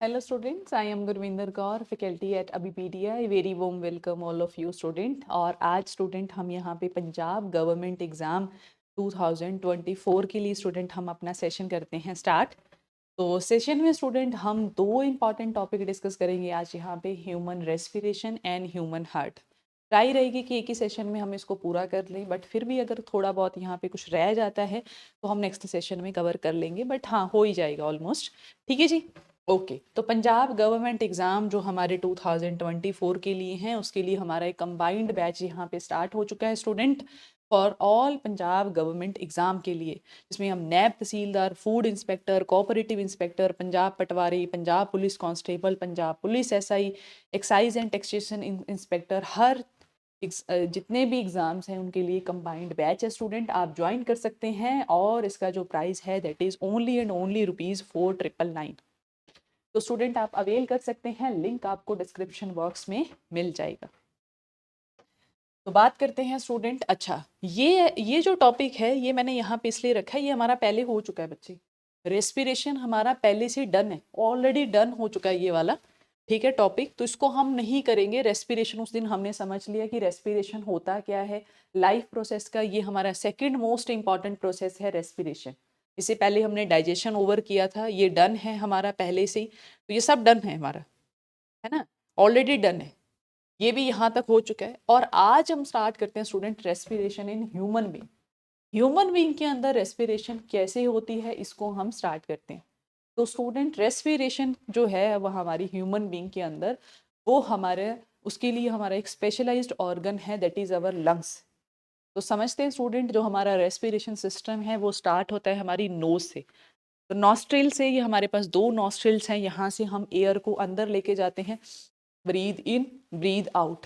Hello students, I am Gurvinder Kaur, faculty at Abipedia. A very warm welcome all of you student. और आज student हम यहाँ पे Punjab government exam 2024 के लिए स्टूडेंट हम अपना सेशन करते हैं स्टार्ट। तो सेशन में स्टूडेंट हम दो इम्पॉर्टेंट टॉपिक डिस्कस करेंगे आज यहाँ पे, human respiration and human heart. Try रहेगी कि एक ही सेशन में हम इसको पूरा कर लें, बट फिर भी अगर थोड़ा बहुत यहाँ पे कुछ रह जाता है तो हम नेक्स्ट सेशन में कवर कर लेंगे, बट हाँ हो ही जाएगा ऑलमोस्ट। ठीक है जी, ओके। तो पंजाब गवर्नमेंट एग्ज़ाम जो हमारे 2024 के लिए हैं उसके लिए हमारा एक कंबाइंड बैच यहाँ पे स्टार्ट हो चुका है student, for all Punjab government exam के लिए, जिसमें हम Naib Tehsildar, food inspector, cooperative inspector, Punjab patwari, Punjab police constable, Punjab police SI, excise and taxation inspector, हर जितने भी एग्ज़ाम्स हैं उनके लिए कंबाइंड बैच है स्टूडेंट, आप ज्वाइन कर सकते हैं। और इसका जो प्राइस है that is only and only ₹4999। तो स्टूडेंट आप अवेल कर सकते हैं, लिंक आपको डिस्क्रिप्शन बॉक्स में मिल जाएगा। तो बात करते हैं स्टूडेंट, अच्छा ये जो टॉपिक है ये मैंने यहाँ पे इसलिए रखा है, ये हमारा पहले हो चुका है बच्चे। रेस्पिरेशन हमारा पहले से डन है, ऑलरेडी डन हो चुका है ये वाला, ठीक है टॉपिक। तो इसको हम नहीं करेंगे रेस्पिरेशन। उस दिन हमने समझ लिया कि रेस्पिरेशन होता क्या है, लाइफ प्रोसेस का ये हमारा सेकेंड मोस्ट इंपॉर्टेंट प्रोसेस है रेस्पिरेशन। इससे पहले हमने डाइजेशन ओवर किया था, ये डन है हमारा पहले से ही। तो ये सब डन है हमारा, है ना, ऑलरेडी डन है, ये भी यहाँ तक हो चुका है। और आज हम स्टार्ट करते हैं student respiration in human being. Human being के अंदर रेस्पिरेशन कैसे होती है इसको हम स्टार्ट करते हैं। तो स्टूडेंट रेस्पिरेशन जो है वह हमारी ह्यूमन बीइंग के अंदर, वो हमारे उसके लिए हमारा एक स्पेशलाइज्ड ऑर्गन है दैट इज़ अवर लंग्स। तो समझते हैं स्टूडेंट, जो हमारा रेस्पिरेशन सिस्टम है वो स्टार्ट होता है हमारी नोज से। तो नॉस्ट्रिल से, ये हमारे पास दो नॉस्ट्रिल्स हैं, यहाँ से हम एयर को अंदर लेके जाते हैं, ब्रीद इन ब्रीद आउट।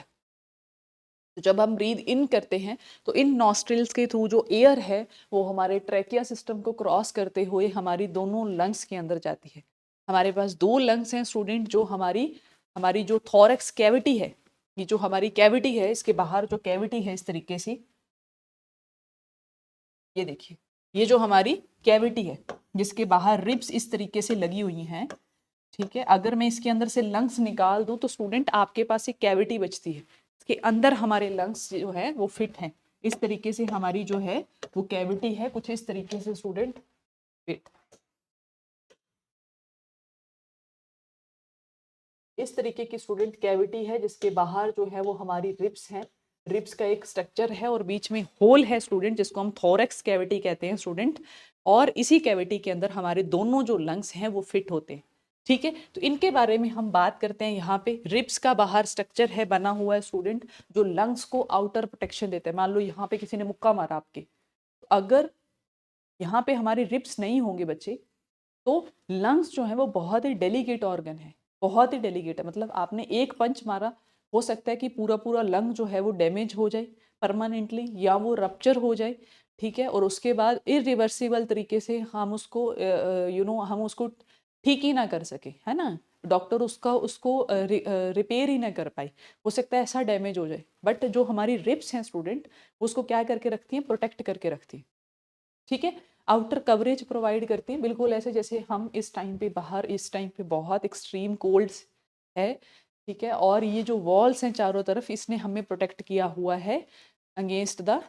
तो जब हम ब्रीद इन करते हैं तो इन नॉस्ट्रिल्स के थ्रू जो एयर है वो हमारे ट्रैकिया सिस्टम को क्रॉस करते हुए हमारी दोनों लंग्स के अंदर जाती है। हमारे पास दो लंग्स हैं स्टूडेंट, जो हमारी हमारी जो थॉरैक्स कैविटी है, ये जो हमारी कैविटी है, इसके बाहर जो कैविटी है इस तरीके से, ये देखिए, ये जो हमारी कैविटी है जिसके बाहर रिब्स इस तरीके से लगी हुई हैं, ठीक है। अगर मैं इसके अंदर से लंग्स निकाल दूं तो स्टूडेंट आपके पास एक कैविटी बचती है, इसके अंदर हमारे लंग्स जो है वो फिट हैं। इस तरीके से हमारी जो है वो कैविटी है, कुछ इस तरीके से स्टूडेंट फिट, इस तरीके की स्टूडेंट कैविटी है जिसके बाहर जो है वो हमारी रिब्स हैं। रिब्स का एक स्ट्रक्चर है और बीच में होल है स्टूडेंट, जिसको हम थोरैक्स कैविटी कहते हैं स्टूडेंट। और इसी कैविटी के अंदर हमारे दोनों जो लंग्स हैं वो फिट होते हैं, ठीक है। तो इनके बारे में हम बात करते हैं। यहाँ पे रिब्स का बाहर स्ट्रक्चर है बना हुआ है स्टूडेंट, जो लंग्स को आउटर प्रोटेक्शन देते हैं। मान लो यहाँ पे किसी ने मुक्का मारा आपके, तो अगर यहाँ पे हमारे रिब्स नहीं होंगे बच्चे, तो लंग्स जो है वो बहुत ही डेलिकेट ऑर्गन है, बहुत ही डेलिकेट है। मतलब आपने एक पंच मारा, हो सकता है कि पूरा पूरा लंग जो है वो डैमेज हो जाए परमानेंटली, या वो रप्चर हो जाए, ठीक है। और उसके बाद इरिवर्सिबल तरीके से हम उसको हम उसको ठीक ही ना कर सके, है ना, डॉक्टर उसका उसको रिपेयर ही ना कर पाए, हो सकता है ऐसा डैमेज हो जाए। बट जो हमारी रिब्स हैं स्टूडेंट, उसको क्या करके रखती हैं, प्रोटेक्ट करके रखती हैं, ठीक है। आउटर कवरेज प्रोवाइड करती हैं, बिल्कुल ऐसे जैसे हम इस टाइम पे बाहर, इस टाइम पे बहुत एक्सट्रीम कोल्ड्स है, ठीक है। और ये जो वॉल्स हैं चारों तरफ, इसने हमें प्रोटेक्ट किया हुआ है अगेंस्ट द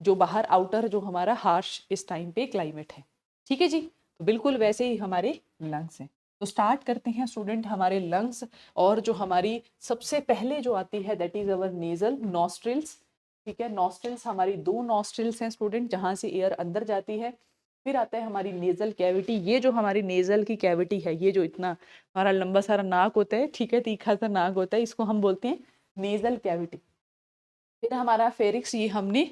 जो बाहर आउटर जो हमारा हार्श इस टाइम पे क्लाइमेट है, ठीक है जी। तो बिल्कुल वैसे ही हमारे लंग्स हैं। तो स्टार्ट करते हैं स्टूडेंट हमारे लंग्स। और जो हमारी सबसे पहले जो आती है that is our nasal nostrils, ठीक है। नॉस्ट्रिल्स हमारी दो नॉस्ट्रिल्स हैं स्टूडेंट, जहाँ से एयर अंदर जाती है। फिर आता है हमारी नेजल कैविटी। ये जो हमारी नेजल की कैविटी है, ये जो इतना हमारा लंबा सारा नाक होता है, ठीक है, तीखा सा नाक होता है, इसको हम बोलते हैं नेजल कैविटी। फिर हमारा फेरिक्स, ये हमने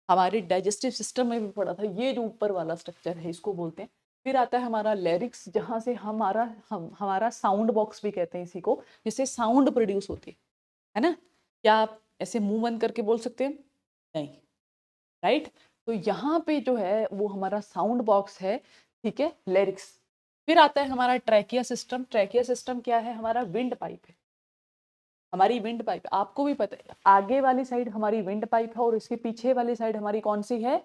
हमारे डाइजेस्टिव सिस्टम में भी पढ़ा था, ये जो ऊपर वाला स्ट्रक्चर है इसको बोलते हैं। फिर आता है हमारा लैरिक्स, जहाँ से हमारा साउंड बॉक्स भी कहते हैं इसी को, जिससे साउंड प्रोड्यूस होती है ना। क्या आप ऐसे मुंह बंद करके बोल सकते हैं? नहीं, राइट। तो यहाँ पे जो है वो हमारा साउंड बॉक्स है, ठीक है, लैरिक्स। फिर आता है हमारा ट्रैकिया सिस्टम। ट्रैकिया सिस्टम क्या है, हमारा विंड पाइप है, हमारी विंड पाइप। आपको भी पता है, आगे वाली साइड हमारी विंड पाइप है और इसके पीछे वाली साइड हमारी कौन सी है,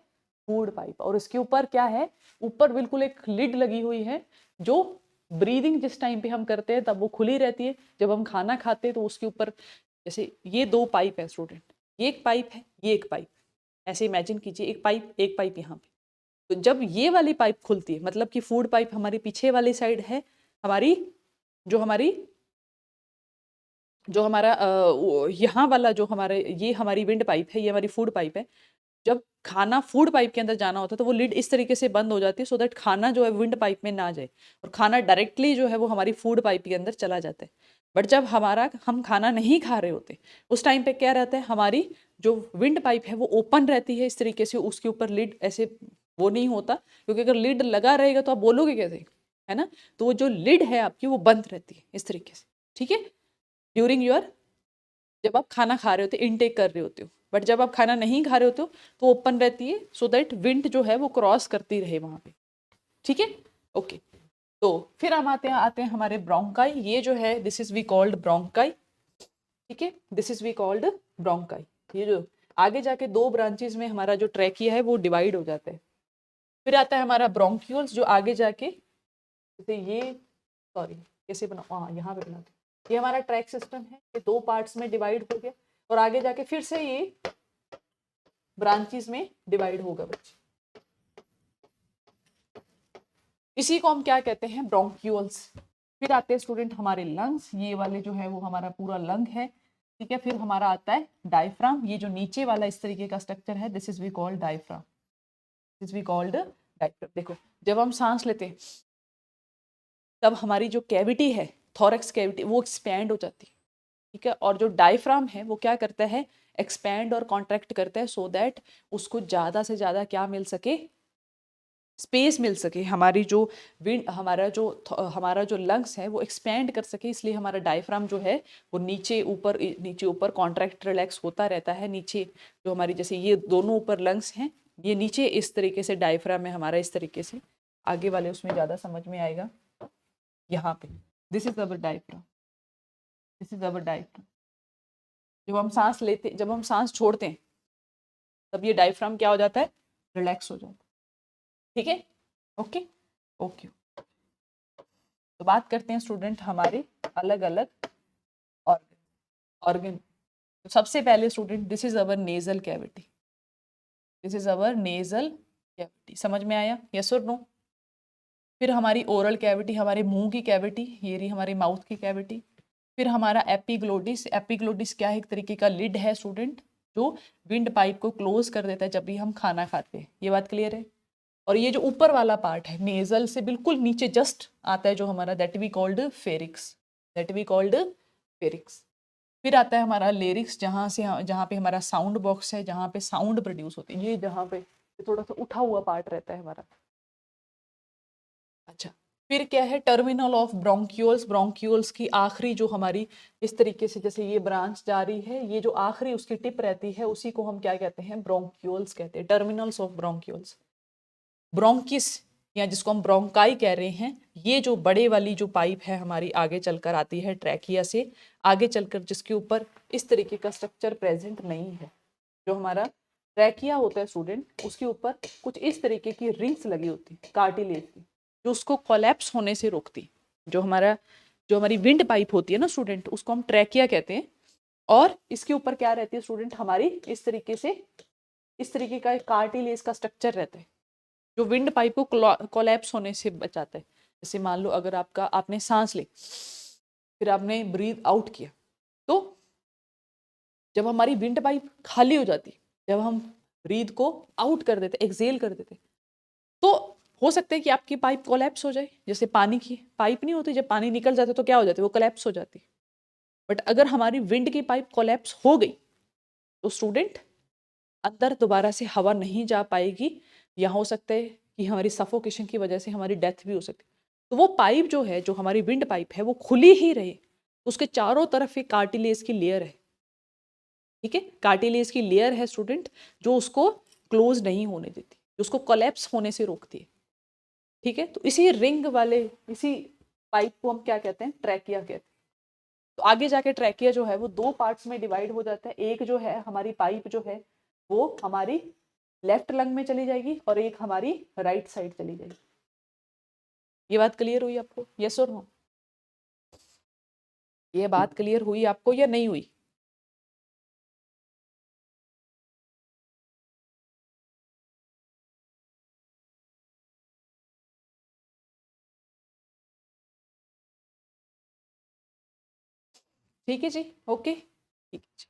फूड पाइप। और इसके ऊपर क्या है, ऊपर बिल्कुल एक लिड लगी हुई है जो ब्रीदिंग जिस टाइम पे हम करते हैं तब वो खुली रहती है, जब हम खाना खाते हैं तो उसके ऊपर, जैसे ये दो पाइप है स्टूडेंट, ये एक पाइप है, ये एक पाइप, ऐसे इमेजिन कीजिए, एक पाइप यहाँ पे। तो जब ये वाली पाइप खुलती है, मतलब कि फूड पाइप हमारी पीछे वाली साइड है, हमारी जो हमारी जो हमारा यहाँ वाला जो हमारे, ये हमारी विंड पाइप है, ये हमारी फूड पाइप है। जब खाना फूड पाइप के अंदर जाना होता है तो वो लिड इस तरीके से बंद हो जाती है, सो दैट खाना जो है विंड पाइप में ना जाए और खाना डायरेक्टली जो है वो हमारी फूड पाइप के अंदर चला जाता है। बट जब हम खाना नहीं खा रहे होते, उस टाइम पे क्या रहता है, हमारी जो विंड पाइप है वो ओपन रहती है इस तरीके से, उसके ऊपर लिड ऐसे वो नहीं होता, क्योंकि अगर लिड लगा रहेगा तो आप बोलोगे कैसे, है ना। तो वो जो लिड है आपकी वो बंद रहती है इस तरीके से, ठीक है, ड्यूरिंग योर, जब आप खाना खा रहे होते, इनटेक कर रहे होते हो। बट जब आप खाना नहीं खा रहे होते हो तो ओपन रहती है, सो दैट विंड जो है वो क्रॉस करती रहे वहां पे, ठीक है, ओके। तो फिर हम आते हैं हमारे ब्रोंकाई, ये जो है this is we called bronchi, ठीक है, this is we called bronchi. ये जो आगे जाके दो ब्रांचेस में हमारा जो ट्रैकिया है वो डिवाइड हो जाता है। फिर आता है हमारा ब्रोंक्यूल्स, जो आगे जाके, जैसे ये, सॉरी कैसे बना, हाँ यहाँ पे बना, ये हमारा ट्रैक सिस्टम है, ये दो पार्ट्स में डिवाइड हो गया और आगे जाके फिर से ये ब्रांचेस में डिवाइड होगा बच्चे। इसी को हम क्या कहते हैं, ब्रोंक्यूल्स। फिर आते हैं स्टूडेंट हमारे लंग्स, ये वाले जो है वो हमारा पूरा लंग है, ठीक है। फिर हमारा आता है डायफ्राम, ये जो नीचे वाला इस तरीके का स्ट्रक्चर है, this is we called diaphragm, this we called diaphragm. देखो जब हम सांस लेते हैं तब हमारी जो कैविटी है, थोरैक्स कैविटी, वो एक्सपैंड हो जाती है, ठीक है। और जो डायफ्राम है वो क्या करता है, एक्सपैंड और कॉन्ट्रैक्ट करता है, सो दैट उसको ज़्यादा से ज़्यादा क्या मिल सके, स्पेस मिल सके, हमारी जो विंड, हमारा जो लंग्स है वो एक्सपैंड कर सके, इसलिए हमारा डायफ्राम जो है वो नीचे ऊपर कॉन्ट्रैक्ट रिलैक्स होता रहता है। नीचे जो हमारी, जैसे ये दोनों ऊपर लंग्स हैं, ये नीचे इस तरीके से डायफ्राम है हमारा, इस तरीके से, आगे वाले उसमें ज़्यादा समझ में आएगा। यहाँ पे this is our diaphragm, this is our diaphragm. जब हम सांस छोड़ते हैं तब ये डायफ्राम क्या हो जाता है, रिलैक्स हो जाता है, ठीक है, ओके ओके। तो बात करते हैं स्टूडेंट हमारे अलग अलग ऑर्गन ऑर्गन। तो सबसे पहले student, this is our nasal cavity, this is our nasal cavity, समझ में आया, यस और नो। फिर हमारी ओरल कैविटी, हमारे मुंह की कैविटी, ये रही हमारी माउथ की कैविटी। फिर हमारा एपिग्लोटिस, एपिग्लोटिस क्या है, एक तरीके का लिड है स्टूडेंट, जो विंड पाइप को क्लोज कर देता है जब भी हम खाना खाते हैं, ये बात क्लियर है। और ये जो ऊपर वाला पार्ट है नेजल से बिल्कुल नीचे जस्ट आता है जो हमारा, that we called pharynx, that we called pharynx. फिर आता है हमारा लेरिक्स, जहाँ पे हमारा साउंड बॉक्स है, जहाँ पे साउंड प्रोड्यूस होती है, ये जहाँ पे थोड़ा सा उठा हुआ पार्ट रहता है हमारा। अच्छा, फिर क्या है, टर्मिनल ऑफ ब्रोंक्यूल्स, ब्रोंक्यूल्स की आखिरी जो हमारी इस तरीके से, जैसे ये ब्रांच जा रही है, ये जो आखिरी उसकी टिप रहती है उसी को हम क्या कहते हैं, ब्रोंक्यूल्स कहते हैं, टर्मिनल्स ऑफ ब्रोंक्यूल्स। ब्रोंकिस, या जिसको हम ब्रोंकाई कह रहे हैं, ये जो बड़े वाली जो पाइप है हमारी आगे चलकर आती है ट्रैकिया से आगे चलकर, जिसके ऊपर इस तरीके का स्ट्रक्चर प्रेजेंट नहीं है। जो हमारा ट्रैकिया होता है स्टूडेंट, उसके ऊपर कुछ इस तरीके की रिंग्स लगी होती है कार्टिलेज की, जो उसको कोलैप्स होने से रोकती। जो हमारी विंड पाइप होती है ना स्टूडेंट, उसको हम ट्रैकिया कहते हैं। और इसके ऊपर क्या रहती है स्टूडेंट, हमारी इस तरीके का एक कार्टिलेज का स्ट्रक्चर रहता है, जो विंड पाइप को कोलैप्स होने से बचाता है। जैसे मान लो अगर आपने सांस ली, फिर आपने ब्रीथ आउट किया, तो जब हमारी विंड पाइप खाली हो जाती, जब हम ब्रीथ को आउट कर देते, एक्सेल कर देते, तो हो सकता है कि आपकी पाइप कोलैप्स हो जाए। जैसे पानी की पाइप नहीं होती, जब पानी निकल जाता है तो क्या हो जाती है, वो कोलैप्स हो जाती। बट अगर हमारी विंड की पाइप कोलैप्स हो गई तो स्टूडेंट अंदर दोबारा से हवा नहीं जा पाएगी, या हो सकता है कि हमारी सफोकेशन की वजह से हमारी डेथ भी हो सकती है। तो वो पाइप जो है, जो हमारी विंड पाइप है, वो खुली ही रहे, उसके चारों तरफ एक कार्टिलेज की लेयर है, ठीक है, कार्टिलेज की लेयर है स्टूडेंट, जो उसको क्लोज नहीं होने देती, जो उसको कोलैप्स होने से रोकती है, ठीक है। तो इसी पाइप को हम क्या कहते हैं, ट्रैकिया कहते हैं। तो आगे जाके ट्रैकिया जो है वो दो पार्ट्स में डिवाइड हो जाता है। एक जो है हमारी पाइप जो है वो हमारी लेफ्ट लंग में चली जाएगी और एक हमारी राइट साइड चली जाएगी। ये बात क्लियर हुई आपको? यस और नो? ये बात क्लियर हुई आपको या नहीं हुई? ठीक है जी, ओके, ठीक है जी।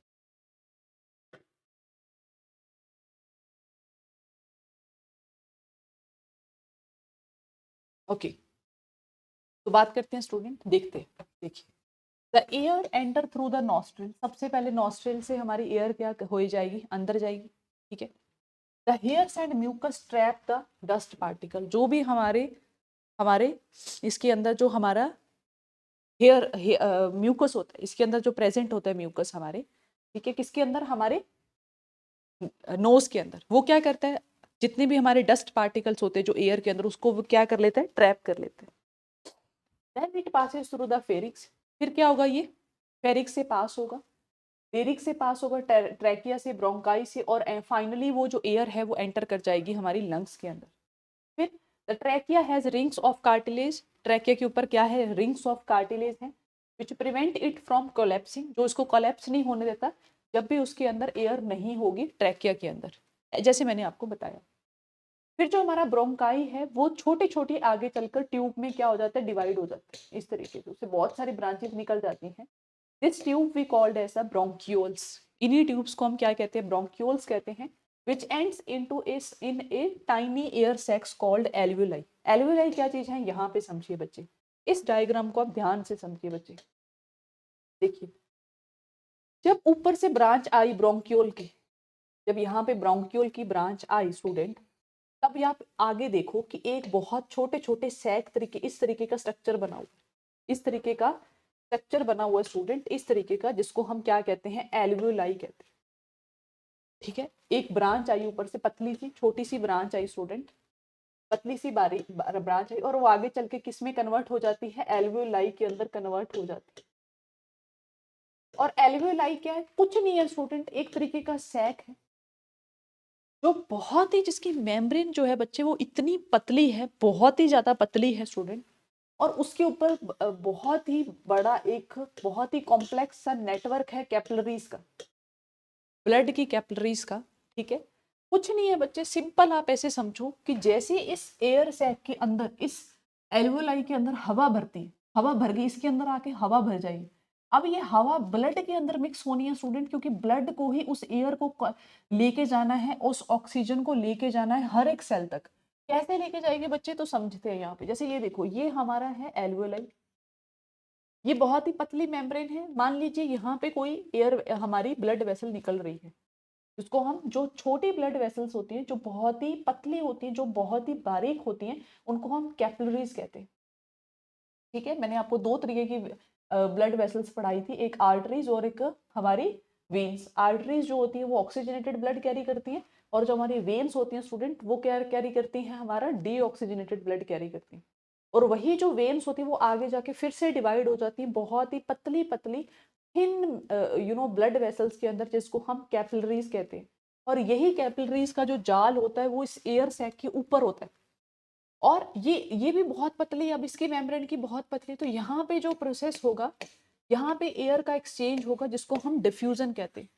ओके, तो बात करते हैं स्टूडेंट, देखते हैं। देखिए, the air enter through the nostril, सबसे पहले नॉस्ट्रिल से हमारी एयर क्या हो जाएगी, अंदर जाएगी, ठीक है। The hairs and mucus trap the dust particle, जो भी हमारे हमारे इसके अंदर जो हमारा हेयर म्यूकस होता है, इसके अंदर जो प्रेजेंट होता है म्यूकस हमारे, ठीक है, किसके अंदर, हमारे नोज के अंदर, वो क्या करता है, जितने भी हमारे डस्ट पार्टिकल्स होते हैं जो एयर के अंदर, उसको वो क्या कर लेता है, ट्रैप कर लेते हैं। Then it passes through the pharynx, फिर क्या होगा, ये फेरिक्स से पास होगा, फेरिक्स से पास होगा, ट्रैकिया से, ब्रोंकाई से, और फाइनली वो जो एयर है वो एंटर कर जाएगी हमारी लंग्स के अंदर। फिर the trachea has rings of cartilage, trachea के ऊपर क्या है, रिंग्स ऑफ कार्टिलेज है, which prevent it from collapsing, जो इसको कोलैप्स नहीं होने देता जब भी उसके अंदर एयर नहीं होगी ट्रैकिया के अंदर, जैसे मैंने आपको बताया। फिर जो हमारा ब्रोंकाई है वो छोटे छोटे आगे चलकर ट्यूब में क्या हो जाता है, डिवाइड हो जाता है, इस तरीके से उससे बहुत सारी ब्रांचेस निकल जाती हैं। This tube we called as a bronchioles, इन्हीं ट्यूब्स को हम क्या कहते हैं, ब्रोंक्यूल्स कहते हैं, which ends into is in a tiny air sacs called alveoli। alveoli क्या चीज है, यहाँ पे समझिए बच्चे, इस डायग्राम को आप ध्यान से समझिए बच्चे। देखिए, जब ऊपर से ब्रांच आई ब्रोंक्यूल की, जब यहाँ पे ब्रोंक्यूल की ब्रांच आई स्टूडेंट, तब आप आगे देखो कि एक बहुत छोटे छोटे सैक तरीके, इस तरीके का स्ट्रक्चर बना हुआ, इस तरीके का स्ट्रक्चर बना हुआ स्टूडेंट, इस तरीके का, जिसको हम क्या कहते हैं, एल्वियोलाई कहते हैं, ठीक है। एक ब्रांच आई ऊपर से, पतली सी छोटी सी ब्रांच आई स्टूडेंट, पतली सी बारीक ब्रांच आई, और वो आगे चल के किस में कन्वर्ट हो जाती है, एल्वियोलाई के अंदर कन्वर्ट हो जाती है। और एल्वियोलाई क्या है, कुछ नहीं है स्टूडेंट, एक तरीके का सैक है, जो बहुत ही, जिसकी मेम्ब्रेन जो है बच्चे वो इतनी पतली है, बहुत ही ज्यादा पतली है स्टूडेंट, और उसके ऊपर बहुत ही बड़ा एक बहुत ही कॉम्प्लेक्स सा नेटवर्क है कैपिलरीज का, ब्लड की कैपिलरीज का, ठीक है। कुछ नहीं है बच्चे, सिंपल आप ऐसे समझो कि जैसे इस एयर सैक के अंदर, इस एल्वेओलाई के अंदर हवा भरती है, हवा भर गई, इसके अंदर आके हवा भर जाएगी। अब ये हवा ब्लड के अंदर मिक्स होनी है स्टूडेंट, क्योंकि ब्लड को ही उस एयर को लेके जाना है, उस ऑक्सीजन को लेके जाना है हर एक सेल तक। कैसे लेके जाएंगे बच्चे, तो समझते हैं यहाँ पे। जैसे ये देखो, ये हमारा है एल्वेओलाई, ये बहुत ही पतली मेम्ब्रेन है। मान लीजिए यहाँ पे कोई एयर, हमारी ब्लड वेसल निकल रही है, जिसको हम, जो छोटी ब्लड वेसल्स होती हैं, जो बहुत ही पतली होती हैं, जो बहुत ही बारीक होती हैं, उनको हम कैपिलरीज कहते हैं, ठीक है। मैंने आपको दो तरीके की ब्लड वेसल्स पढ़ाई थी, एक आर्टरीज और एक हमारी वेन्स। आर्टरीज जो होती है वो ऑक्सीजनेटेड ब्लड कैरी करती है, और जो हमारी वेन्स होती हैं स्टूडेंट, वो क्या कैरी करती हैं, हमारा डीऑक्सीजनेटेड ब्लड कैरी करती हैं। और वही जो वेन्स होती है वो आगे जाके फिर से डिवाइड हो जाती है बहुत ही पतली पतली थिन ब्लड वेसल्स के अंदर, जिसको हम कैपिलरीज कहते हैं। और यही कैपिलरीज का जो जाल होता है वो इस एयर सैक के ऊपर होता है, और ये भी बहुत पतली है, अब इसकी मेम्ब्रेन की बहुत पतली, तो यहाँ पे जो प्रोसेस होगा, यहाँ पे एयर का एक्सचेंज होगा, जिसको हम डिफ्यूजन कहते हैं।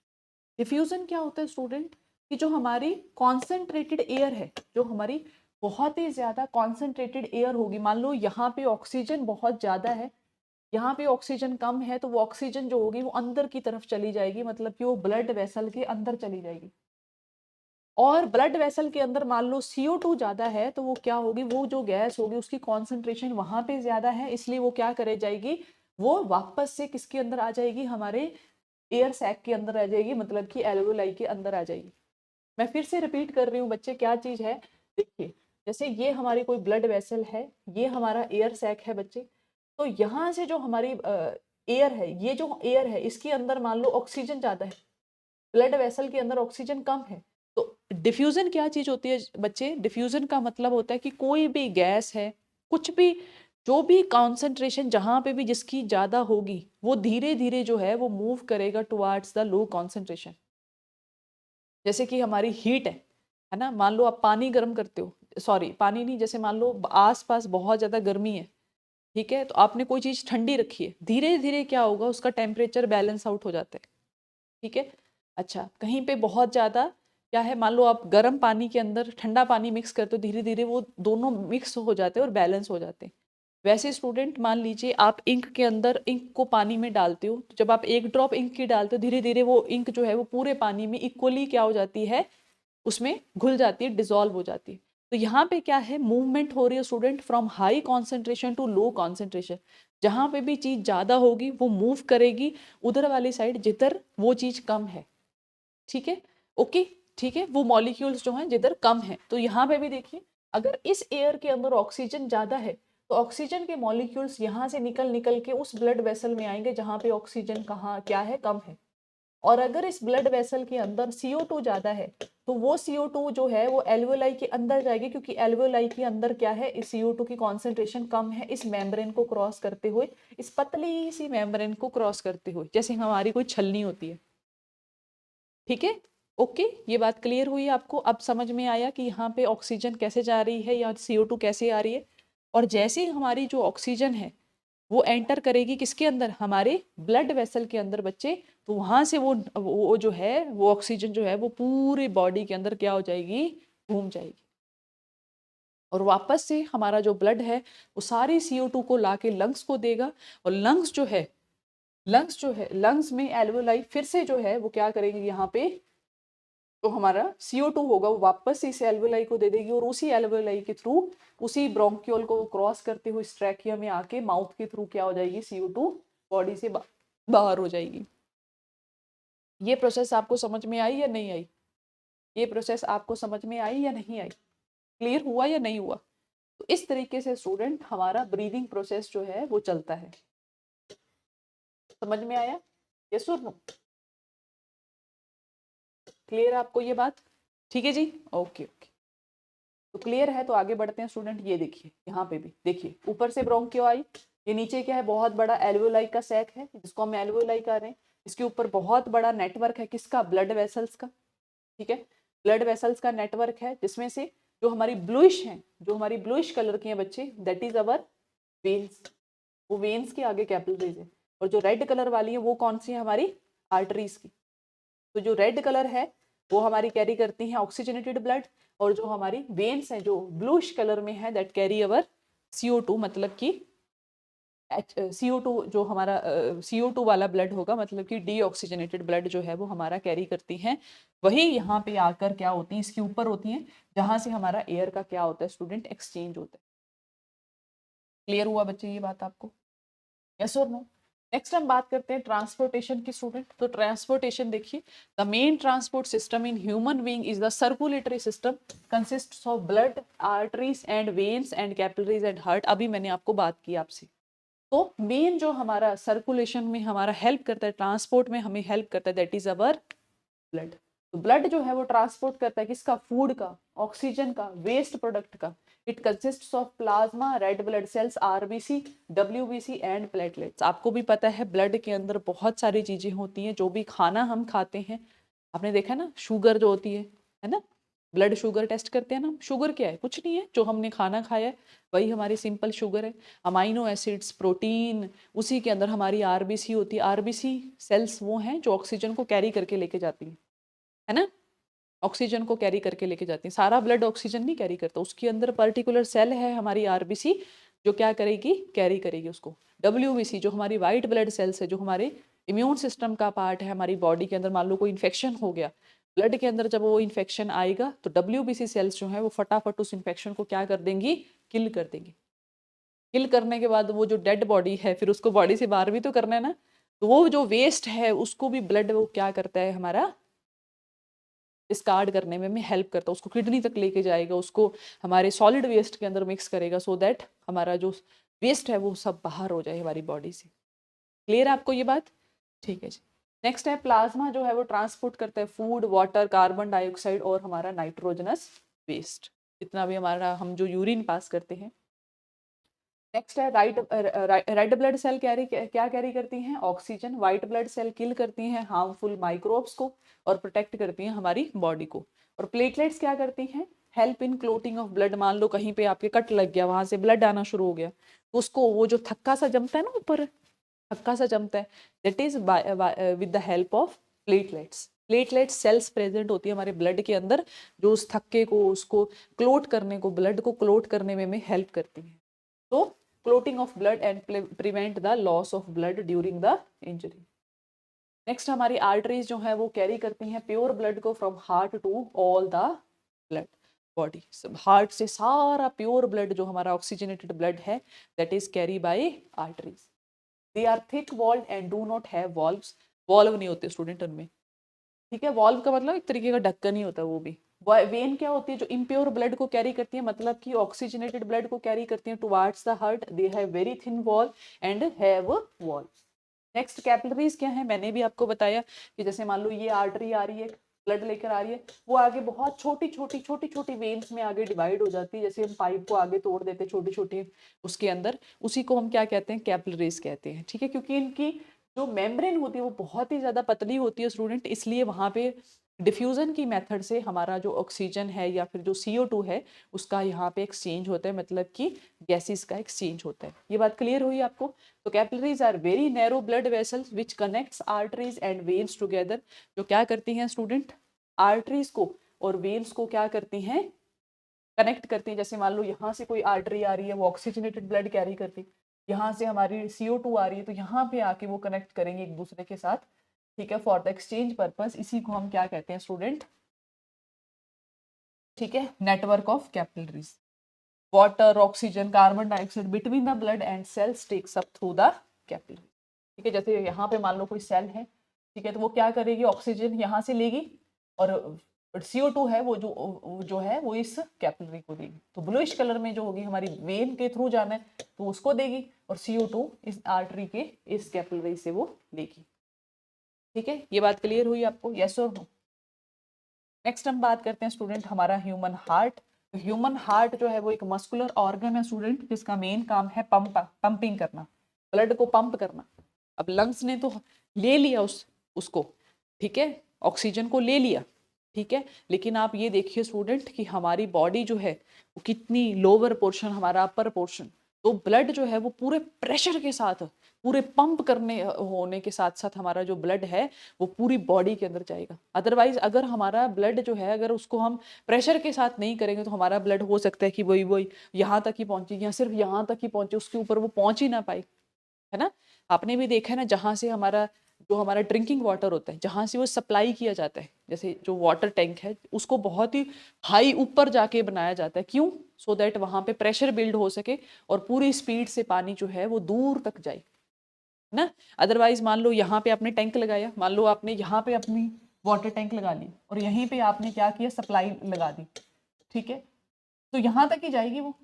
डिफ्यूजन क्या होता है स्टूडेंट, कि जो हमारी कॉन्सेंट्रेटेड एयर है, जो हमारी बहुत ही ज्यादा कॉन्सेंट्रेटेड एयर होगी, मान लो यहाँ पे ऑक्सीजन बहुत ज्यादा है, यहाँ पे ऑक्सीजन कम है, तो वो ऑक्सीजन जो होगी वो अंदर की तरफ चली जाएगी, मतलब कि वो ब्लड वेसल के अंदर चली जाएगी। और ब्लड वेसल के अंदर मान लो CO2 ज्यादा है, तो वो क्या होगी, वो जो गैस होगी उसकी कॉन्सेंट्रेशन वहां पे ज्यादा है, इसलिए वो क्या करे जाएगी, वो वापस से किसके अंदर आ जाएगी, हमारे एयर सैक के अंदर आ जाएगी, मतलब कि एल्वेओलाई के अंदर आ जाएगी। मैं फिर से रिपीट कर रही हूँ बच्चे, क्या चीज है, देखिए, जैसे ये हमारी कोई ब्लड वेसल है, ये हमारा एयर सैक है बच्चे, तो यहाँ से जो हमारी एयर है, ये जो एयर है इसके अंदर मान लो ऑक्सीजन ज्यादा है, ब्लड वेसल के अंदर ऑक्सीजन कम है। तो डिफ्यूजन क्या चीज होती है बच्चे, डिफ्यूजन का मतलब होता है कि कोई भी गैस है, कुछ भी, जो भी कॉन्सेंट्रेशन जहां पे भी जिसकी ज्यादा होगी, वो धीरे धीरे जो है वो मूव करेगा टुवार्ड्स द लो कॉन्सेंट्रेशन। जैसे कि हमारी हीट है ना, मान लो आप पानी गर्म करते हो, सॉरी पानी नहीं, जैसे मान लो आसपास बहुत ज़्यादा गर्मी है, ठीक है, तो आपने कोई चीज़ ठंडी रखी है, धीरे धीरे क्या होगा उसका टेम्परेचर बैलेंस आउट हो जाता है, ठीक है। अच्छा, कहीं पे बहुत ज़्यादा क्या है, मान लो आप गर्म पानी के अंदर ठंडा पानी मिक्स करते हो, धीरे धीरे वो दोनों मिक्स हो जाते हैं और बैलेंस हो जाते हैं। वैसे स्टूडेंट मान लीजिए आप इंक के अंदर इंक को पानी में डालते हो, तो जब आप एक ड्रॉप इंक की डालते हो, धीरे धीरे वो इंक जो है वो पूरे पानी में इक्वली क्या हो जाती है, उसमें घुल जाती है, डिजोल्व हो जाती है। तो यहाँ पे क्या है, मूवमेंट हो रही है student from high concentration to low concentration. जहाँ पे भी चीज ज्यादा होगी वो मूव करेगी उधर वाली साइड जिधर वो चीज कम है, ठीक है, ओके, ठीक है, वो मॉलिक्यूल्स जो हैं जिधर कम है। तो यहाँ पे भी देखिए, अगर इस एयर के अंदर ऑक्सीजन ज्यादा है तो ऑक्सीजन के मॉलिक्यूल्स यहाँ से निकल निकल के उस ब्लड वेसल में आएंगे जहाँ पे ऑक्सीजन कहाँ क्या है, कम है। और अगर इस ब्लड वेसल के अंदर CO2 ज्यादा है तो वो CO2 जो है वो एल्वेओलाई के अंदर जाएगी, क्योंकि एल्वेओलाई के अंदर क्या है, इस CO2 की कॉन्सेंट्रेशन कम है, इस मेम्ब्रेन को क्रॉस करते हुए, इस पतली सी मेम्ब्रेन को क्रॉस करते हुए, जैसे हमारी कोई छलनी होती है, ठीक है, ओके। ये बात क्लियर हुई आपको, अब समझ में आया कि यहाँ पे ऑक्सीजन कैसे जा रही है या CO2 कैसे आ रही है। और जैसे ही हमारी जो ऑक्सीजन है वो एंटर करेगी किसके अंदर, हमारे ब्लड वेसल के अंदर बच्चे, तो वहां से वो जो है वो ऑक्सीजन जो है वो पूरे बॉडी के अंदर क्या हो जाएगी, घूम जाएगी। और वापस से हमारा जो ब्लड है वो सारी CO2 को लाके लंग्स को देगा, और लंग्स में एल्वेओलाई फिर से जो है वो क्या करेंगे, यहाँ पे तो हमारा CO2 होगा वो वापस से इस एल्वेओलाई को दे देगी, और उसी एल्वेओलाई के थ्रू उसी ब्रोंक्यूल को क्रॉस करते हुए स्ट्रैकिया में आके माउथ के थ्रू क्या हो जाएगी, CO2 बॉडी से बाहर हो जाएगी। ये प्रोसेस आपको समझ में आई या नहीं आई, ये प्रोसेस आपको समझ में आई या नहीं आई, क्लियर हुआ या नहीं हुआ। तो इस तरीके से स्टूडेंट हमारा ब्रीदिंग प्रोसेस जो है वो चलता है। समझ में आया, यस और नो, क्लियर आपको ये बात, ठीक है जी, ओके ओके। तो क्लियर है, तो आगे बढ़ते हैं स्टूडेंट। ये देखिए यहाँ पे भी देखिए, ऊपर से ब्रोंकियोआई, ये नीचे क्या है, बहुत बड़ा एल्वेओलाई का सैक है जिसको हम एल्वेओलाई कह रहे हैं। इसके ऊपर बहुत बड़ा नेटवर्क है किसका, ब्लड वेसल्स का, ठीक है, ब्लड वेसल्स का नेटवर्क है, जिसमें से जो हमारी ब्लूइश हैं, जो हमारी ब्लूइश कलर की हैं बच्चे, दैट इज अवर वेन्स, वो वेन्स के आगे कैपिलरीज है। और जो रेड कलर वाली है वो कौन सी है, हमारी आर्टरीज की। तो जो रेड कलर है वो हमारी कैरी करती हैं ऑक्सीजनेटेड ब्लड, और जो हमारी वेन्स हैं जो ब्लूइश कलर में है दैट कैरी अवर CO2, मतलब कि CO2 जो हमारा CO2 वाला ब्लड होगा, मतलब कि डीऑक्सीजनेटेड ब्लड जो है वो हमारा कैरी करती हैं। वही यहाँ पे आकर क्या होती है, इसके ऊपर होती हैं, जहां से हमारा एयर का क्या होता है स्टूडेंट, एक्सचेंज होता है। क्लियर हुआ बच्चे ये बात आपको, यस और नो। नेक्स्ट हम बात करते हैं ट्रांसपोर्टेशन की स्टूडेंट। तो ट्रांसपोर्टेशन देखिए, the main transport system in human being is the circulatory system consists of blood, arteries and veins and capillaries and heart. अभी मैंने आपको बात की आपसे। तो मेन जो हमारा सर्कुलेशन में हमारा हेल्प करता है, ट्रांसपोर्ट में हमें हेल्प करता है, दैट इज अवर ब्लड। तो ब्लड जो है वो ट्रांसपोर्ट करता है किसका, फूड का, ऑक्सीजन का, वेस्ट प्रोडक्ट का। It consists of plasma, red blood cells, RBC, WBC and platelets. आपको भी पता है ब्लड के अंदर बहुत सारी चीजें होती हैं, जो भी खाना हम खाते हैं, आपने देखा ना, शुगर जो होती है ना, ब्लड शुगर टेस्ट करते हैं ना, शुगर क्या है, कुछ नहीं है, जो हमने खाना खाया है वही हमारी सिंपल शुगर है। अमाइनो एसिड्स, प्रोटीन, उसी के अंदर हमारी RBC होती है। RBC सेल्स वो हैं जो ऑक्सीजन को कैरी करके लेके जाती हैं, है ना, ऑक्सीजन को कैरी करके लेके जाती हैं। सारा ब्लड ऑक्सीजन नहीं कैरी करता, उसके अंदर पर्टिकुलर सेल है हमारी RBC जो क्या करेगी, कैरी करेगी उसको। WBC जो हमारी वाइट ब्लड सेल्स है, जो हमारे इम्यून सिस्टम का पार्ट है हमारी बॉडी के अंदर। मान लो कोई इन्फेक्शन हो गया ब्लड के अंदर, जब वो इन्फेक्शन आएगा तो WBC सेल्स जो है वो फटाफट उस इन्फेक्शन को क्या कर देंगी, किल कर देंगी। किल करने के बाद वो जो डेड बॉडी है फिर उसको बॉडी से बाहर भी तो करना है ना, तो वो जो वेस्ट है उसको भी ब्लड वो क्या करता है हमारा, डिस्कार्ड करने में हेल्प करता है, उसको किडनी तक लेके जाएगा, उसको हमारे सॉलिड वेस्ट के अंदर मिक्स करेगा, सो दैट हमारा जो वेस्ट है वो सब बाहर हो जाए हमारी बॉडी से। क्लियर है आपको ये बात, ठीक है जी। नेक्स्ट है प्लाज्मा, जो है वो ट्रांसपोर्ट करता है फूड, वाटर, कार्बन डाइऑक्साइड और हमारा नाइट्रोजनस वेस्ट, जितना भी हमारा हम जो यूरिन पास करते हैं। नेक्स्ट है रेड ब्लड सेल क्या कैरी करती हैं, ऑक्सीजन। व्हाइट ब्लड सेल किल करती हैं हार्मफुल माइक्रोब्स को और प्रोटेक्ट करती हैं हमारी बॉडी को। और प्लेटलेट्स क्या करती हैं, help in clotting of blood. मान लो कहीं पे आपके कट लग गया, वहां से ब्लड आना शुरू हो गया, तो उसको वो जो थक्का सा जमता है ना ऊपर, थक्का सा जमता है, that is with the help of platelets. Platelets cells present होती है हमारे ब्लड के अंदर, जो उस थक्के को, उसको क्लोट करने को, ब्लड को क्लोट करने में हेल्प करती है। तो clotting of blood and prevent the loss of blood during the injury. Next हमारी आर्टरीज जो है वो कैरी करती हैं प्योर ब्लड को from heart to all the blood body. Heart से सारा प्योर ब्लड जो हमारा ऑक्सीजनेटेड ब्लड है, that is carry by arteries. They are thick walled and do not have valves. Valve नहीं होते स्टूडेंट उनमें, ठीक है। वॉल्व का मतलब एक तरीके का ढक्कन ही होता है वो भी। वेन क्या होती है, जो इम्प्योर ब्लड को कैरी करती है, मतलब कि ऑक्सीजनेटेड ब्लड को कैरी करती है towards the heart, they have very thin wall and have valve. Next capillaries क्या है, मैंने भी आपको बताया कि जैसे मान लो ये आर्टरी आ रही है, ब्लड लेकर आ रही है, वो आगे बहुत छोटी छोटी छोटी छोटी वेन्स में आगे डिवाइड हो जाती है। जैसे हम पाइप को आगे तोड़ देते हैं छोटी छोटी उसके अंदर, उसी को हम क्या कहते हैं, कैपिलरीज कहते हैं, ठीक है। क्योंकि इनकी जो मेम्ब्रेन होती है वो बहुत ही ज्यादा पतली होती है स्टूडेंट, इसलिए वहां पे डिफ्यूजन की मेथड से हमारा जो ऑक्सीजन है या फिर जो CO2 है उसका यहाँ पे एक्सचेंज होता है, मतलब कि गैसेस का एक्सचेंज होता है। ये बात क्लियर हुई आपको। तो capillaries are very narrow blood vessels which connects arteries and veins together. जो क्या करती हैं स्टूडेंट, आर्टरीज को और वेन्स को क्या करती हैं, कनेक्ट करती हैं। जैसे मान लो यहाँ से कोई आर्टरी आ रही है, वो ऑक्सीजनेटेड ब्लड कैरी करती है, यहाँ से हमारी CO2 आ रही है, तो यहाँ पे आके वो कनेक्ट करेंगे एक दूसरे के साथ, ठीक है, फॉर द एक्सचेंज पर्पस। इसी को हम क्या कहते हैं स्टूडेंट, ठीक है, network of capillaries. Water, oxygen, carbon dioxide between the blood and cells takes up through the capillary, ठीक है। जैसे यहाँ पे मान लो कोई सेल है, ठीक है, तो वो क्या करेगी, ऑक्सीजन यहाँ से लेगी और CO2 है वो जो है वो इस कैपिलरी को देगी। तो ब्लूइश कलर में जो होगी हमारी वेन के थ्रू जाना है तो उसको देगी, और CO2 इस आर्टरी के इस कैपिलरी से वो लेगी, ठीक है। ये बात क्लियर हुई आपको, यस और नो। नेक्स्ट हम बात करते हैं स्टूडेंट हमारा ह्यूमन हार्ट। ह्यूमन हार्ट जो है वो एक मस्कुलर ऑर्गन है स्टूडेंट, जिसका मेन काम है पंपिंग करना, ब्लड को पंप करना। अब लंग्स ने तो ले लिया उसको, ठीक है, ऑक्सीजन को ले लिया, ठीक है, लेकिन आप ये देखिए स्टूडेंट कि हमारी बॉडी जो है वो कितनी लोअर पोर्शन, हमारा अपर पोर्शन, तो ब्लड जो है वो पूरे प्रेशर के साथ, पूरे पंप करने होने के साथ साथ हमारा जो ब्लड है वो पूरी बॉडी के अंदर जाएगा। अदरवाइज अगर हमारा ब्लड जो है, अगर उसको हम प्रेशर के साथ नहीं करेंगे तो हमारा ब्लड हो सकता है कि वही वही यहाँ तक ही पहुंचे, या सिर्फ यहाँ तक ही पहुंचे, उसके ऊपर वो पहुंच ही ना पाए, है ना। आपने भी देखा है ना, जहाँ से हमारा जो हमारा ड्रिंकिंग वाटर होता है, जहाँ से वो सप्लाई किया जाता है, जैसे जो वाटर टैंक है उसको बहुत ही हाई ऊपर जाके बनाया जाता है, क्यों, सो दैट वहां पे प्रेशर बिल्ड हो सके और पूरी स्पीड से पानी जो है वो दूर तक जाए ना। अदरवाइज मान लो यहाँ पे आपने टैंक लगाया, मान लो आपने यहाँ पे अपनी वाटर टैंक लगा ली और यहीं पे आपने क्या किया, सप्लाई लगा दी, ठीक है, तो यहाँ तक ही जाएगी वो,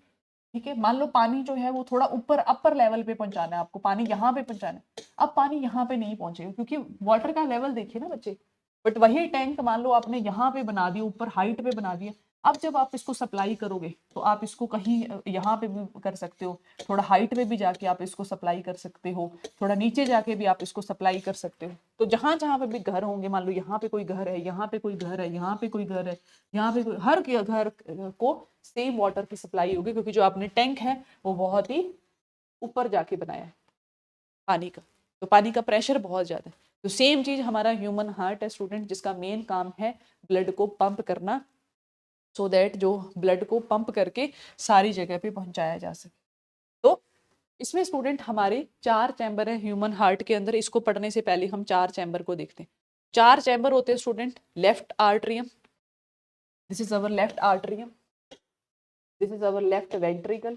ठीक है। मान लो पानी जो है वो थोड़ा ऊपर अपर लेवल पे पहुंचाना है आपको, पानी यहाँ पे पहुंचाना है, अब पानी यहाँ पे नहीं पहुंचेगा क्योंकि वाटर का लेवल देखिए ना बच्चे। बट वही टैंक मान लो आपने यहाँ पे बना दिया, ऊपर हाइट पे बना दिया, अब जब आप इसको सप्लाई करोगे तो आप इसको कहीं यहाँ पे भी कर सकते हो, थोड़ा हाइट पे भी जाके आप इसको सप्लाई कर सकते हो, थोड़ा नीचे जाके भी आप इसको सप्लाई कर सकते हो। तो जहां जहां पे भी घर होंगे, मान लो यहाँ पे कोई घर है, यहाँ पे कोई घर है, यहाँ पे कोई घर है, यहाँ पे कोई, हर घर को सेम वाटर की सप्लाई होगी, क्योंकि जो आपने टैंक है वो बहुत ही ऊपर जाके बनाया है पानी का, तो पानी का प्रेशर बहुत ज्यादा है। तो सेम चीज हमारा ह्यूमन हार्ट है स्टूडेंट, जिसका मेन काम है ब्लड को पंप करना, सो दैट जो ब्लड को पंप करके सारी जगह पे पहुंचाया जा सके। तो इसमें स्टूडेंट हमारे 4 चैम्बर है ह्यूमन हार्ट के अंदर। इसको पढ़ने से पहले हम 4 चैम्बर को देखते हैं। 4 चैम्बर होते हैं student, left atrium, this is our left atrium, this is our left ventricle,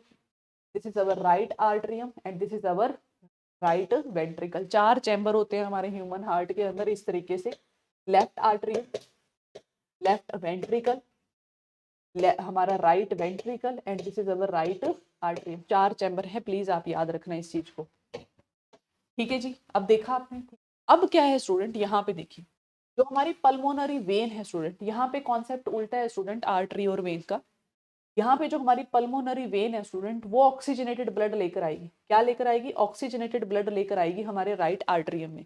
this is our right atrium and this is our right ventricle। 4 chamber होते हैं हमारे ह्यूमन हार्ट के अंदर इस तरीके से, लेफ्ट आर्ट्रियम, लेफ्ट वेंट्रिकल, हमारा right ventricle and this is our right atrium. 4 chamber है, प्लीज आप याद रखना इस चीज को, ठीक है जी। अब देखा आपने, अब क्या है स्टूडेंट, यहाँ पे देखिए जो हमारी पल्मोनरी वेन है स्टूडेंट, यहाँ पे कॉन्सेप्ट उल्टा है स्टूडेंट आर्टरी और वेन का। यहाँ पे जो हमारी पल्मोनरी वेन है स्टूडेंट, वो ऑक्सीजनेटेड ब्लड लेकर आएगी, क्या लेकर आएगी, ऑक्सीजनेटेड ब्लड लेकर आएगी हमारे राइट आर्ट्रियम में।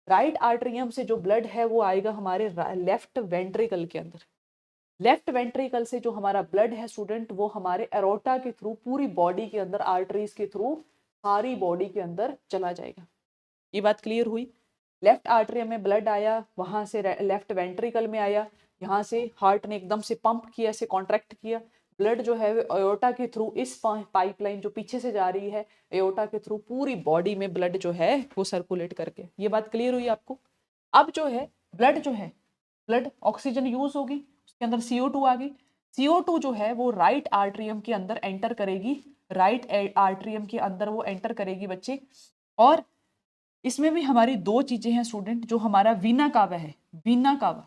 राइट आर्ट्रियम से जो ब्लड है वो आएगा हमारे लेफ्ट वेंट्रिकल के अंदर, लेफ्ट वेंट्रिकल से जो हमारा ब्लड है स्टूडेंट वो हमारे एरोटा के थ्रू पूरी बॉडी के अंदर आर्टरीज के थ्रू सारी बॉडी के अंदर चला जाएगा। ये बात क्लियर हुई। लेफ्ट आर्टरी में ब्लड आया, वहां से लेफ्ट वेंट्रिकल में आया, यहाँ से हार्ट ने एकदम से पंप किया, से कॉन्ट्रैक्ट किया, ब्लड जो है एयोटा के थ्रू इस पाइपलाइन जो पीछे से जा रही है एयोटा के थ्रू पूरी बॉडी में ब्लड जो है वो सर्कुलेट करके। ये बात क्लियर हुई आपको। अब जो है ब्लड ऑक्सीजन यूज होगी, उसके अंदर CO2 आ गई। CO2 जो है वो राइट आर्ट्रियम के अंदर एंटर करेगी, राइट आर्ट्रियम के अंदर वो एंटर करेगी बच्चे। और इसमें भी हमारी दो चीजें हैं स्टूडेंट, जो हमारा वीना कावा है, वीना कावा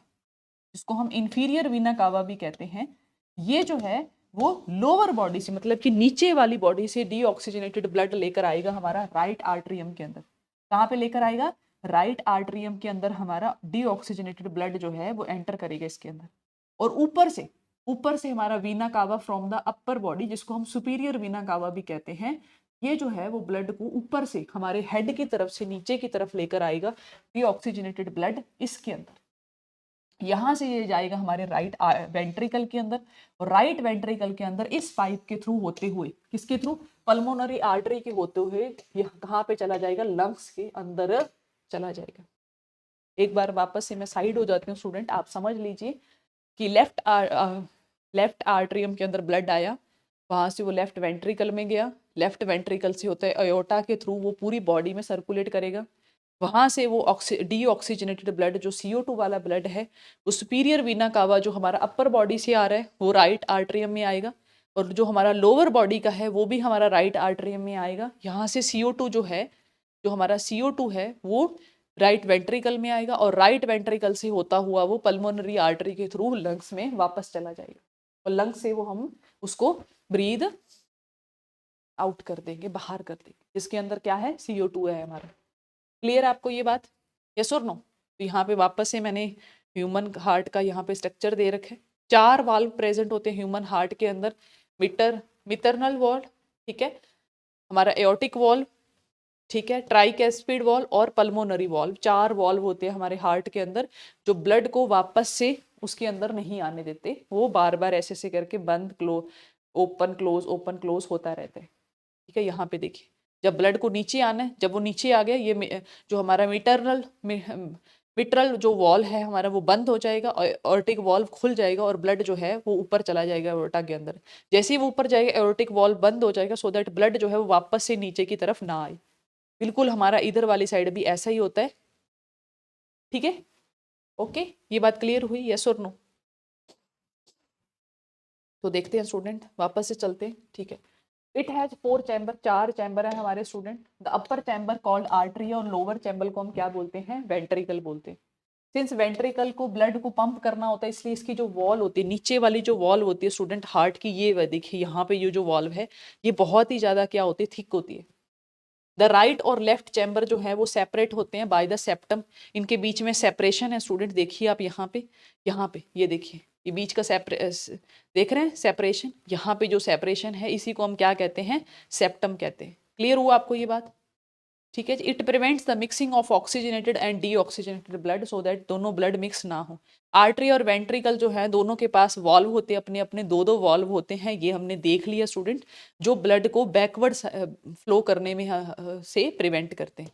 जिसको हम इंफीरियर वीना कावा भी कहते हैं, ये जो है वो लोअर बॉडी से मतलब कि नीचे वाली बॉडी से डीऑक्सीजनेटेड ब्लड लेकर आएगा हमारा राइट आर्ट्रियम के अंदर। कहाँ पे लेकर आएगा? राइट आर्ट्रियम के अंदर हमारा डीऑक्सीजनेटेड ब्लड जो है वो एंटर करेगा इसके अंदर। और ऊपर से हमारा वीना कावा फ्रॉम द अपर बॉडी, जिसको हम सुपीरियर वीना कावा भी कहते हैं, ये जो है वो ब्लड को ऊपर से हमारे हेड की तरफ से नीचे की तरफ लेकर आएगा डीऑक्सीजनेटेड ब्लड इसके अंदर। यहां से ये जाएगा हमारे राइट वेंट्रिकल के अंदर, और राइट वेंट्रिकल के अंदर इस पाइप के थ्रू होते हुए, किसके थ्रू? पल्मोनरी आर्टरी के होते हुए कहाँ पे चला जाएगा? लंग्स के अंदर चला जाएगा। एक बार वापस से मैं साइड हो जाती हूँ स्टूडेंट, आप समझ लीजिए कि लेफ्ट आर्ट्रियम के अंदर ब्लड आया, वहां से वो लेफ्ट वेंट्रिकल में गया, लेफ्ट वेंट्रिकल से होता है अयोटा के थ्रू वो पूरी बॉडी में सर्कुलेट करेगा। वहां से वो डीऑक्सीजनेटेड ब्लड जो CO2 वाला ब्लड है वो सुपीरियर वीना कावा जो हमारा अपर बॉडी से आ रहा है वो राइट आर्ट्रियम में आएगा, और जो हमारा लोअर बॉडी का है वो भी हमारा राइट आर्ट्रियम में आएगा। यहाँ से CO2 जो है, जो हमारा CO2 है वो राइट वेंट्रिकल में आएगा, और राइट वेंट्रिकल से होता हुआ वो पल्मोनरी आर्टरी के थ्रू लंग्स में वापस चला जाएगा, और लंग्स से वो हम उसको ब्रीद आउट कर देंगे, बाहर कर देंगे, जिसके अंदर क्या है? CO2 है हमारा। क्लियर आपको ये बात? यस और नो? तो यहाँ पे वापस से मैंने ह्यूमन हार्ट का यहाँ पे स्ट्रक्चर दे रखे, 4 वाल्व प्रेजेंट होते हैं ह्यूमन हार्ट के अंदर। मिटरनल वॉल्व, ठीक है, हमारा एओर्टिक वॉल्व, ठीक है, ट्राइकैस्पिड वॉल्व और पल्मोनरी वॉल्व, 4 वॉल्व होते हैं हमारे हार्ट के अंदर, जो ब्लड को वापस से उसके अंदर नहीं आने देते, वो बार बार ऐसे ऐसे करके बंद क्लोज ओपन क्लोज होता रहता है। ठीक है, यहाँ पे देखिए जब ब्लड को नीचे आना है, जब वो नीचे आ गया, ये जो हमारा मिट्रल जो वॉल है हमारा वो बंद हो जाएगा, और एओर्टिक वॉल्व खुल जाएगा, और ब्लड जो है वो ऊपर चला जाएगा एओर्टा के अंदर। जैसे ही वो ऊपर जाएगा एओर्टिक वॉल्व बंद हो जाएगा, सो दैट ब्लड जो है वो वापस से नीचे की तरफ ना आए। बिल्कुल हमारा इधर वाली साइड भी ऐसा ही होता है। ठीक है, ओके, ये बात क्लियर हुई? यस और नो? तो देखते हैं स्टूडेंट, वापस से चलते हैं। ठीक है, इट हैज 4 चैम्बर, 4 चैम्बर है हमारे student. The upper chamber called artery, और लोअर चैम्बर को हम क्या बोलते हैं? वेंट्रिकल बोलते हैं। सिंस वेंट्रिकल को ब्लड को पंप करना होता है, इसलिए इसकी जो वॉल होती है, नीचे वाली जो वॉल होती है स्टूडेंट हार्ट की, ये देखिए यहाँ पे ये जो वॉल्व है ये बहुत ही ज्यादा क्या होती है? थिक होती है। द राइट और लेफ्ट चैम्बर जो है वो सेपरेट होते हैं बाय द सेप्टम। इनके बीच में सेपरेशन है स्टूडेंट, देखिए आप यहाँ पे ये देखिए, ये बीच का देख रहे हैं सेपरेशन, यहाँ पे जो सेपरेशन है इसी को हम क्या कहते हैं? सेप्टम कहते हैं। क्लियर हुआ आपको ये बात? ठीक है, it prevents the mixing of oxygenated and deoxygenated blood, so that दोनों ब्लड मिक्स ना हो। आर्टरी और वेंट्रिकल जो है दोनों के पास वॉल्व होते हैं, अपने अपने दो वॉल्व होते हैं, ये हमने देख लिया स्टूडेंट, जो ब्लड को बैकवर्ड फ्लो करने में से प्रिवेंट करते हैं।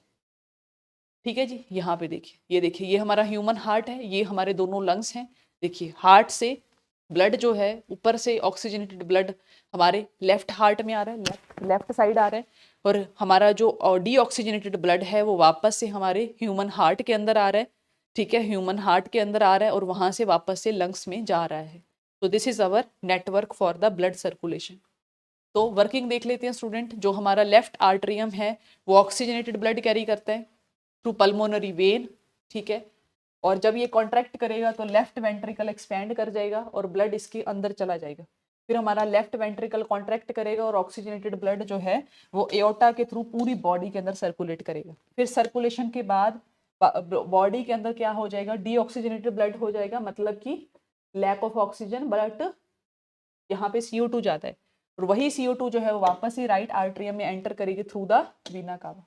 ठीक है जी, यहाँ पे देखिए, ये देखिए, ये हमारा ह्यूमन हार्ट है, ये हमारे दोनों लंग्स हैं। देखिए हार्ट से ब्लड जो है ऊपर से ऑक्सीजनेटेड ब्लड हमारे लेफ्ट हार्ट में आ रहा है, लेफ्ट साइड आ रहा है, और हमारा जो डीऑक्सीजनेटेड ब्लड है वो वापस से हमारे ह्यूमन हार्ट के अंदर आ रहा है। ठीक है, ह्यूमन हार्ट के अंदर आ रहा है और वहां से वापस से लंग्स में जा रहा है। तो this is our network for the blood circulation. तो वर्किंग देख लेते हैं स्टूडेंट। जो हमारा लेफ्ट आर्ट्रियम है वो ऑक्सीजनेटेड ब्लड कैरी करता है थ्रू पल्मोनरी वेन। ठीक है, और जब ये कॉन्ट्रैक्ट करेगा तो लेफ्ट वेंट्रिकल एक्सपैंड कर जाएगा और ब्लड इसके अंदर चला जाएगा। फिर हमारा लेफ्ट वेंट्रिकल कॉन्ट्रैक्ट करेगा और ऑक्सीजनेटेड ब्लड जो है वो एओर्टा के थ्रू पूरी बॉडी के अंदर सर्कुलेट करेगा। फिर सर्कुलेशन के बाद बॉडी के अंदर क्या हो जाएगा? डीऑक्सीजनेटेड ब्लड हो जाएगा, मतलब कि लैक ऑफ ऑक्सीजन, बट यहाँ पे CO2 जाता है, और वही CO2 जो है वो वापस ही राइट आर्ट्रियम में एंटर करेगी थ्रू द वीना कावा।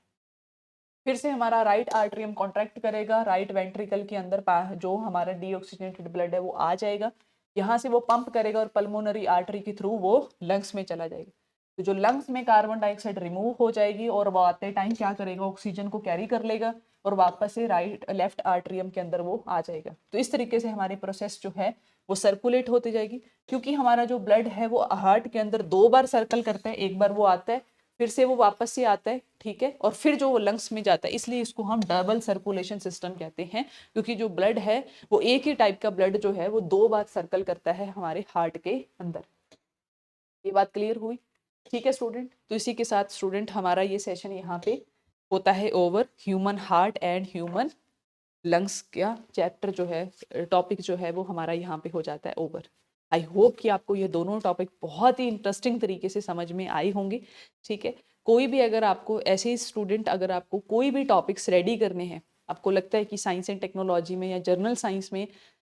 फिर से हमारा राइट आर्ट्रियम कॉन्ट्रैक्ट करेगा, राइट वेंट्रिकल के अंदर जो हमारा डीऑक्सीजनेटेड ब्लड है वो आ जाएगा, यहाँ से वो पंप करेगा और पल्मोनरी आर्टरी के थ्रू वो लंग्स में चला जाएगा। तो जो लंग्स में कार्बन डाइऑक्साइड रिमूव हो जाएगी और वो आते टाइम क्या करेगा, ऑक्सीजन को कैरी कर लेगा और वापस से लेफ्ट आर्टरियम के अंदर वो आ जाएगा। तो इस तरीके से हमारी प्रोसेस जो है वो सर्कुलेट होती जाएगी, क्योंकि हमारा जो ब्लड है वो हार्ट के अंदर 2 बार सर्कल करता है, एक बार वो आता है फिर से वो वापस से आता है, ठीक है, और फिर जो वो लंग्स में जाता है, इसलिए इसको हम डबल सर्कुलेशन सिस्टम कहते हैं, क्योंकि जो ब्लड है वो एक ही टाइप का ब्लड जो है वो 2 बार सर्कल करता है हमारे हार्ट के अंदर। ये बात क्लियर हुई? ठीक है स्टूडेंट, तो इसी के साथ स्टूडेंट हमारा ये सेशन यहाँ पे होता है over. Human heart and human lungs का चैप्टर जो है, टॉपिक जो है वो हमारा यहाँ पे हो जाता है ओवर। आई होप कि आपको ये दोनों टॉपिक बहुत ही इंटरेस्टिंग तरीके से समझ में आए होंगे, ठीक है। कोई भी अगर आपको ऐसे ही स्टूडेंट, अगर आपको कोई भी टॉपिक्स रेडी करने हैं, आपको लगता है कि साइंस एंड टेक्नोलॉजी में या जर्नल साइंस में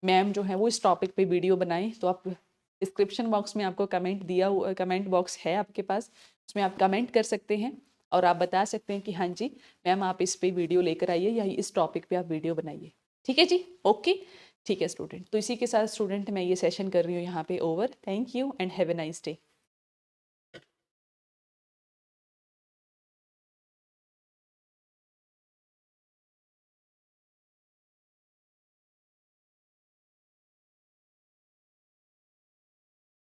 मैम जो है वो इस टॉपिक पे वीडियो बनाएं, तो आप डिस्क्रिप्शन बॉक्स में आपको कमेंट दिया हुआ, कमेंट बॉक्स है आपके पास, उसमें आप कमेंट कर सकते हैं और आप बता सकते हैं कि हाँ जी मैम आप इस पे वीडियो लेकर आइए या इस टॉपिक पे आप वीडियो बनाइए। ठीक है जी, ओके, ठीक है स्टूडेंट। तो इसी के साथ स्टूडेंट मैं ये सेशन कर रही हूँ यहाँ पे over. Thank you and have a nice day.